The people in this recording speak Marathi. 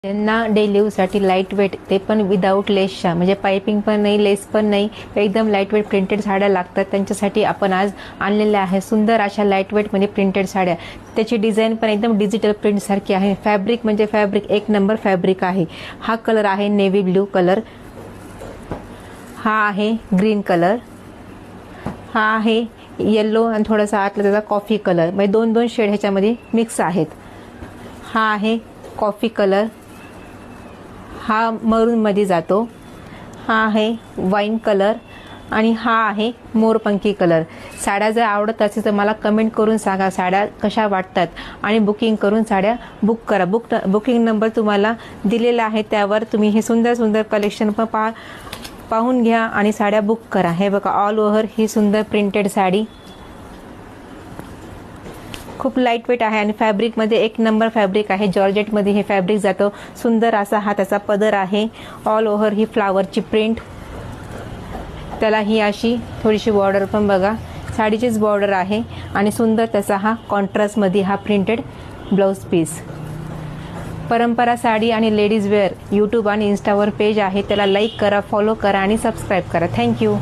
त्यांना डेली यूजसाठी लाईट वेट, ते पण विदाऊट लेसच्या, म्हणजे पायपिंग पण नाही, लेस पण नाही, एकदम लाईट वेट प्रिंटेड साड्या लागतात. त्यांच्यासाठी आपण आज आणलेल्या आहे सुंदर अशा लाईट वेटमध्ये प्रिंटेड साड्या. त्याची डिझाईन पण एकदम डिजिटल प्रिंटसारखी आहे. फॅब्रिक म्हणजे फॅब्रिक एक नंबर फॅब्रिक आहे. हा कलर आहे नेव्ही ब्ल्यू कलर, हा आहे ग्रीन कलर, हा आहे येल्लो आणि थोडासा आतला त्याचा कॉफी कलर, म्हणजे दोन दोन शेड ह्याच्यामध्ये मिक्स आहेत. हा आहे कॉफी कलर, हा मरूनमध्ये जातो, हा आहे वाईन कलर आणि हा आहे मोरपंखी कलर. साड्या जर आवडत असेल तर मला कमेंट करून सांगा साड्या कशा वाटतात आणि बुकिंग करून साड्या बुक करा. बुकिंग नंबर तुम्हाला दिलेला आहे, त्यावर तुम्ही हे सुंदर सुंदर कलेक्शन पण पाहून घ्या आणि साड्या बुक करा. हे बघा ऑल ओव्हर ही सुंदर प्रिंटेड साडी, खूप लाईट वेट आहे आणि फॅब्रिकमध्ये एक नंबर फॅब्रिक आहे. जॉर्जेटमध्ये हे फॅब्रिक जातं. सुंदर असा हा त्याचा पदर आहे. ऑल ओव्हर ही फ्लावरची प्रिंट, त्याला ही अशी थोडीशी बॉर्डर पण बघा, साडीचीच बॉर्डर आहे आणि सुंदर त्याचा हा कॉन्ट्रास्टमध्ये हा प्रिंटेड ब्लाऊज पीस. परंपरा साडी आणि लेडीज वेअर यूट्यूब आणि इन्स्टावर पेज आहे, त्याला लाईक करा, फॉलो करा आणि सबस्क्राईब करा. थँक्यू.